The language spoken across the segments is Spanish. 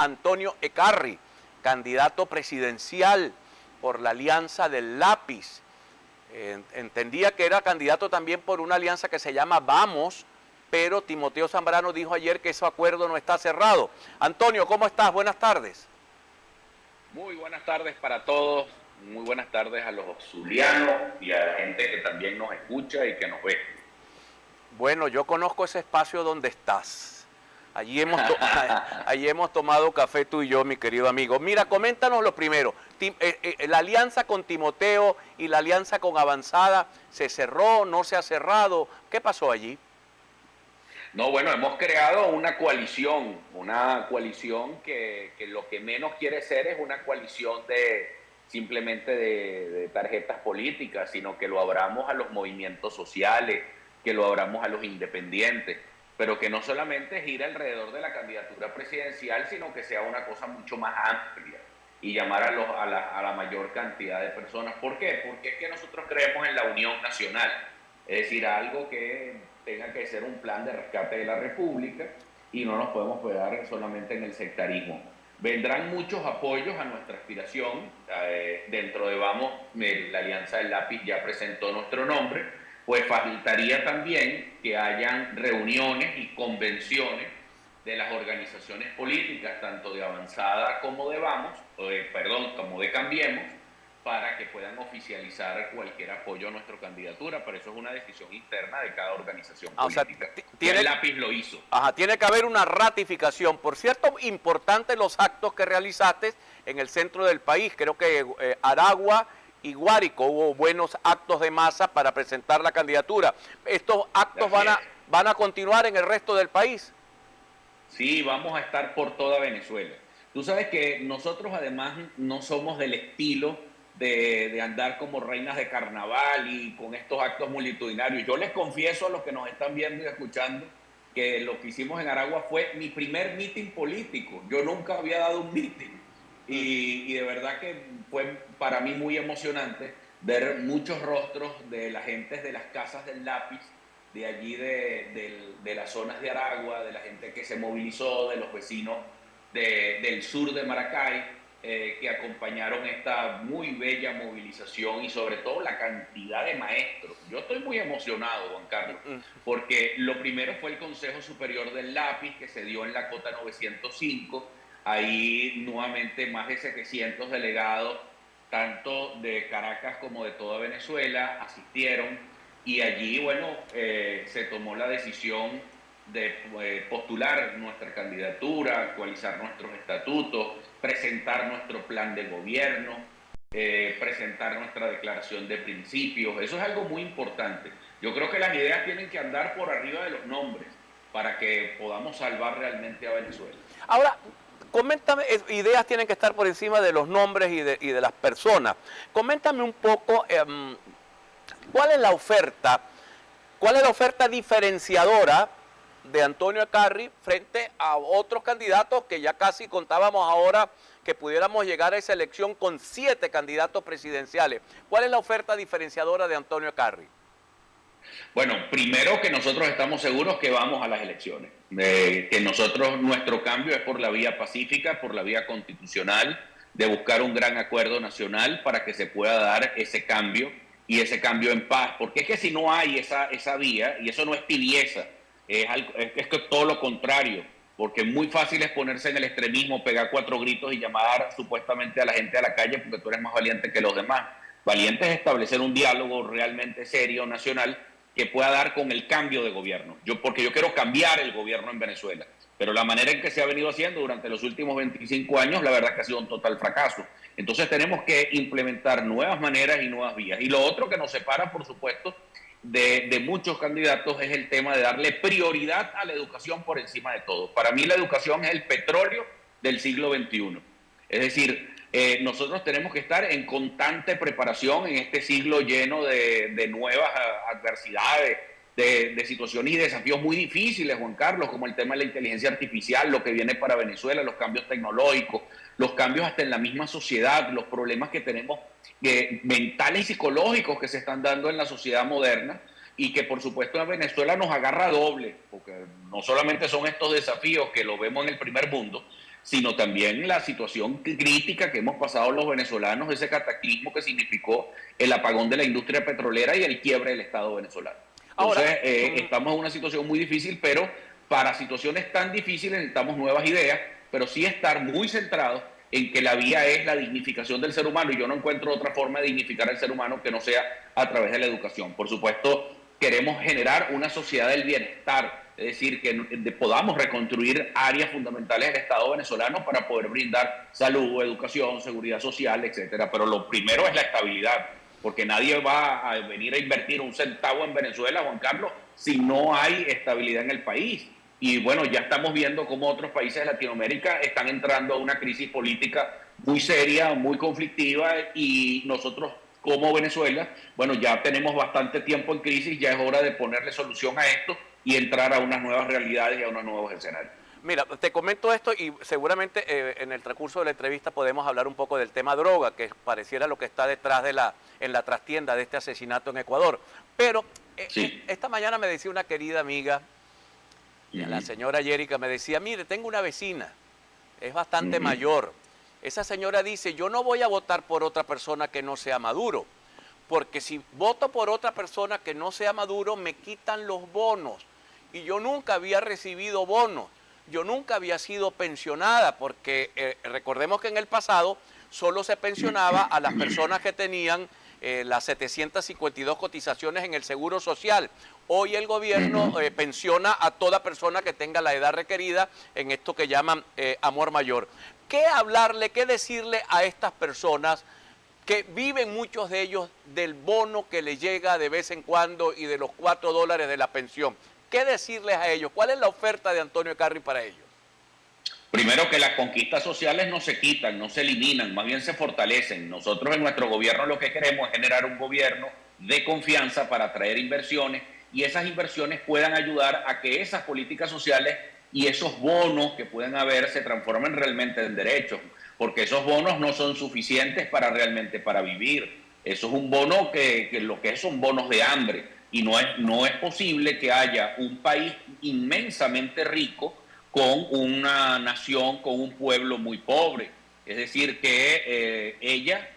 Antonio Ecarry, candidato presidencial por la alianza del Lápiz. Entendía que era candidato también por una alianza que se llama Vamos, pero Timoteo Zambrano dijo ayer que ese acuerdo no está cerrado. Antonio, ¿cómo estás? Buenas tardes. Muy buenas tardes para todos, muy buenas tardes a los zulianos y a la gente que también nos escucha y que nos ve. Bueno, yo conozco ese espacio donde estás. Allí hemos tomado café tú y yo, mi querido amigo. Mira, coméntanos lo primero. La alianza con Timoteo y la alianza con Avanzada, ¿se cerró? ¿No se ha cerrado? ¿Qué pasó allí? No, bueno, hemos creado una coalición que lo que menos quiere ser es una coalición simplemente de tarjetas políticas, sino que lo abramos a los movimientos sociales, que lo abramos a los independientes, pero que no solamente gira alrededor de la candidatura presidencial, sino que sea una cosa mucho más amplia y llamar a la mayor cantidad de personas. ¿Por qué? Porque es que nosotros creemos en la unión nacional, es decir, algo que tenga que ser un plan de rescate de la República y no nos podemos quedar solamente en el sectarismo. Vendrán muchos apoyos a nuestra aspiración. Dentro de Vamos, la Alianza del Lápiz ya presentó nuestro nombre, pues faltaría también que hayan reuniones y convenciones de las organizaciones políticas, tanto de Avanzada como de Vamos, como de Cambiemos, para que puedan oficializar cualquier apoyo a nuestra candidatura, pero eso es una decisión interna de cada organización política. O sea, el Lápiz lo hizo. Ajá, tiene que haber una ratificación. Por cierto, importante los actos que realizaste en el centro del país. Creo que Aragua y Guárico hubo buenos actos de masa para presentar la candidatura. ¿Estos actos van a continuar en el resto del país? Sí, vamos a estar por toda Venezuela. Tú sabes que nosotros además no somos del estilo de andar como reinas de carnaval y con estos actos multitudinarios. Yo les confieso a los que nos están viendo y escuchando que lo que hicimos en Aragua fue mi primer meeting político. Yo nunca había dado un meeting y de verdad que fue para mí muy emocionante ver muchos rostros de la gente de las casas del Lápiz, de allí de las zonas de Aragua, de la gente que se movilizó, de los vecinos del sur de Maracay, que acompañaron esta muy bella movilización y sobre todo la cantidad de maestros. Yo estoy muy emocionado, Juan Carlos, porque lo primero fue el Consejo Superior del Lápiz que se dio en la Cota 905. Ahí nuevamente más de 700 delegados, tanto de Caracas como de toda Venezuela, asistieron y allí, bueno, se tomó la decisión de postular nuestra candidatura, actualizar nuestros estatutos, presentar nuestro plan de gobierno, presentar nuestra declaración de principios. Eso es algo muy importante. Yo creo que las ideas tienen que andar por arriba de los nombres para que podamos salvar realmente a Venezuela. Ahora, coméntame, ideas tienen que estar por encima de los nombres y de las personas. Coméntame un poco cuál es la oferta diferenciadora de Antonio Ecarry frente a otros candidatos que ya casi contábamos ahora que pudiéramos llegar a esa elección con 7 candidatos presidenciales. ¿Cuál es la oferta diferenciadora de Antonio Ecarry? Bueno, primero que nosotros estamos seguros que vamos a las elecciones, que nuestro cambio es por la vía pacífica, por la vía constitucional, de buscar un gran acuerdo nacional para que se pueda dar ese cambio y ese cambio en paz, porque es que si no hay esa vía, y eso no es tibieza, es que todo lo contrario, porque muy fácil es ponerse en el extremismo, pegar 4 gritos y llamar supuestamente a la gente a la calle porque tú eres más valiente que los demás. Valiente es establecer un diálogo realmente serio, nacional, que pueda dar con el cambio de gobierno. Porque yo quiero cambiar el gobierno en Venezuela, pero la manera en que se ha venido haciendo durante los últimos 25 años, la verdad que ha sido un total fracaso. Entonces tenemos que implementar nuevas maneras y nuevas vías. Y lo otro que nos separa, por supuesto, de muchos candidatos es el tema de darle prioridad a la educación por encima de todo. Para mí la educación es el petróleo del siglo XXI. Es decir, nosotros tenemos que estar en constante preparación en este siglo lleno de nuevas adversidades, de situaciones y desafíos muy difíciles, Juan Carlos, como el tema de la inteligencia artificial, lo que viene para Venezuela, los cambios tecnológicos, los cambios hasta en la misma sociedad, los problemas que tenemos mentales y psicológicos que se están dando en la sociedad moderna y que por supuesto en Venezuela nos agarra doble, porque no solamente son estos desafíos que lo vemos en el primer mundo, sino también la situación crítica que hemos pasado los venezolanos, ese cataclismo que significó el apagón de la industria petrolera y el quiebre del Estado venezolano. Entonces, Ahora, estamos en una situación muy difícil, pero para situaciones tan difíciles necesitamos nuevas ideas, pero sí estar muy centrados en que la vía es la dignificación del ser humano, y yo no encuentro otra forma de dignificar al ser humano que no sea a través de la educación. Por supuesto, queremos generar una sociedad del bienestar, es decir, que podamos reconstruir áreas fundamentales del Estado venezolano para poder brindar salud, educación, seguridad social, etcétera. Pero lo primero es la estabilidad, porque nadie va a venir a invertir un centavo en Venezuela, Juan Carlos, si no hay estabilidad en el país. Y bueno, ya estamos viendo cómo otros países de Latinoamérica están entrando a una crisis política muy seria, muy conflictiva, y nosotros como Venezuela, bueno, ya tenemos bastante tiempo en crisis, ya es hora de ponerle solución a esto y entrar a unas nuevas realidades y a unos nuevos escenarios. mira, te comento esto y seguramente en el transcurso de la entrevista podemos hablar un poco del tema droga, que pareciera lo que está detrás en la trastienda de este asesinato en Ecuador. Pero Sí. esta mañana me decía una querida amiga, la señora Yérica, me decía, mire, tengo una vecina, es bastante mayor. Esa señora dice, yo no voy a votar por otra persona que no sea Maduro, porque si voto por otra persona que no sea Maduro, me quitan los bonos. Y yo nunca había recibido bonos, yo nunca había sido pensionada, porque recordemos que en el pasado solo se pensionaba a las personas que tenían las 752 cotizaciones en el Seguro Social. Hoy el gobierno pensiona a toda persona que tenga la edad requerida en esto que llaman amor mayor. ¿Qué hablarle, qué decirle a estas personas que viven muchos de ellos del bono que les llega de vez en cuando y de los $4 de la pensión? ¿Qué decirles a ellos? ¿Cuál es la oferta de Antonio Eckarri para ellos? Primero, que las conquistas sociales no se quitan, no se eliminan, más bien se fortalecen. Nosotros en nuestro gobierno lo que queremos es generar un gobierno de confianza para atraer inversiones, y esas inversiones puedan ayudar a que esas políticas sociales y esos bonos que pueden haber se transformen realmente en derechos, porque esos bonos no son suficientes para realmente para vivir. Eso es un bono que lo que es son bonos de hambre, y no es posible que haya un país inmensamente rico con una nación, con un pueblo muy pobre. Es decir, que ella,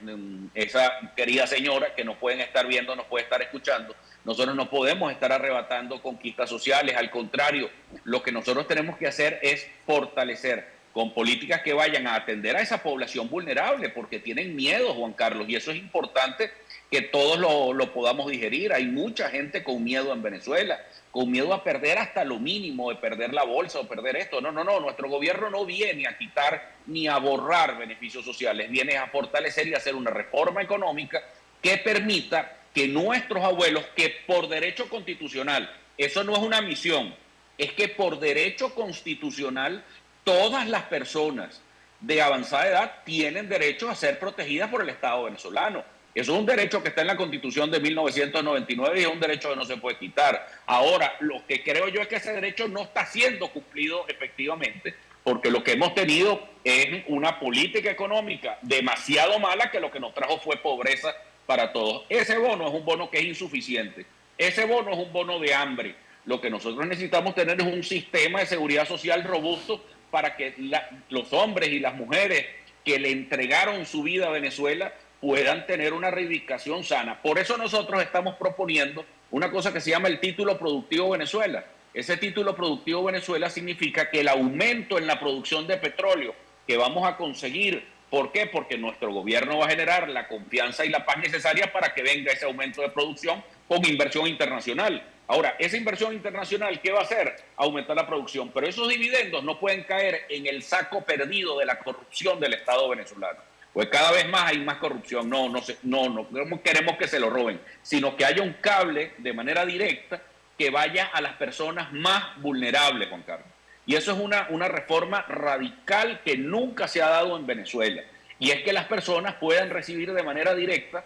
esa querida señora que nos pueden estar viendo, nos puede estar escuchando, nosotros no podemos estar arrebatando conquistas sociales. Al contrario, lo que nosotros tenemos que hacer es fortalecer con políticas que vayan a atender a esa población vulnerable, porque tienen miedo, Juan Carlos, y eso es importante que todos lo podamos digerir. Hay mucha gente con miedo en Venezuela, con miedo a perder hasta lo mínimo, de perder la bolsa o perder esto. No, nuestro gobierno no viene a quitar ni a borrar beneficios sociales, viene a fortalecer y hacer una reforma económica que permita que nuestros abuelos, que por derecho constitucional, eso no es una misión, es que por derecho constitucional todas las personas de avanzada edad tienen derecho a ser protegidas por el Estado venezolano. Eso es un derecho que está en la Constitución de 1999 y es un derecho que no se puede quitar. Ahora, lo que creo yo es que ese derecho no está siendo cumplido efectivamente, porque lo que hemos tenido es una política económica demasiado mala, que lo que nos trajo fue pobreza para todos. Ese bono es un bono que es insuficiente. Ese bono es un bono de hambre. Lo que nosotros necesitamos tener es un sistema de seguridad social robusto para que los hombres y las mujeres que le entregaron su vida a Venezuela puedan tener una reivindicación sana. Por eso nosotros estamos proponiendo una cosa que se llama el Título Productivo Venezuela. Ese Título Productivo Venezuela significa que el aumento en la producción de petróleo que vamos a conseguir, ¿por qué? Porque nuestro gobierno va a generar la confianza y la paz necesaria para que venga ese aumento de producción con inversión internacional. Ahora, esa inversión internacional, ¿qué va a hacer? Aumentar la producción, pero esos dividendos no pueden caer en el saco perdido de la corrupción del Estado venezolano. Pues cada vez más hay más corrupción. No queremos que se lo roben, sino que haya un cable de manera directa que vaya a las personas más vulnerables, Juan Carlos. Y eso es una reforma radical que nunca se ha dado en Venezuela. Y es que las personas puedan recibir de manera directa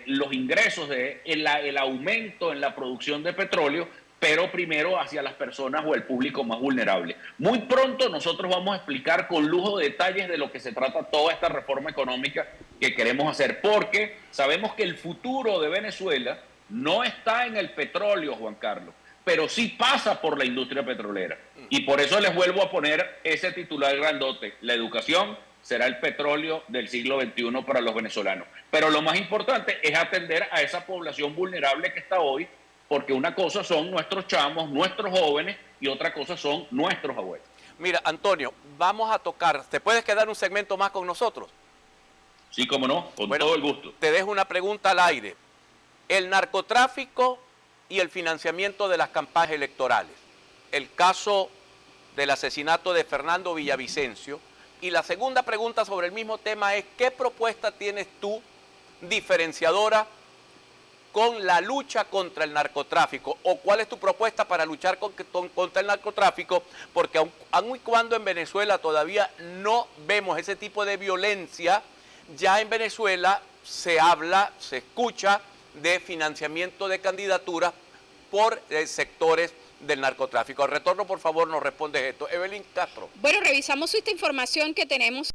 los ingresos el aumento en la producción de petróleo, pero primero hacia las personas o el público más vulnerable. Muy pronto nosotros vamos a explicar con lujo de detalles de lo que se trata toda esta reforma económica que queremos hacer, porque sabemos que el futuro de Venezuela no está en el petróleo, Juan Carlos. pero sí pasa por la industria petrolera. Y por eso les vuelvo a poner ese titular grandote: la educación será el petróleo del siglo XXI para los venezolanos. Pero lo más importante es atender a esa población vulnerable que está hoy, porque una cosa son nuestros chamos, nuestros jóvenes, y otra cosa son nuestros abuelos. Mira, Antonio, vamos a tocar, ¿te puedes quedar un segmento más con nosotros? Sí, cómo no, con todo el gusto. Te dejo una pregunta al aire. El narcotráfico y el financiamiento de las campañas electorales. El caso del asesinato de Fernando Villavicencio. Y la segunda pregunta sobre el mismo tema es: ¿qué propuesta tienes tú diferenciadora con la lucha contra el narcotráfico? ¿O cuál es tu propuesta para luchar contra el narcotráfico? Porque aun y cuando en Venezuela todavía no vemos ese tipo de violencia, ya en Venezuela se habla, se escucha de financiamiento de candidaturas por sectores del narcotráfico. Al retorno, por favor, nos respondes esto. Evelyn Castro. Bueno, revisamos esta información que tenemos.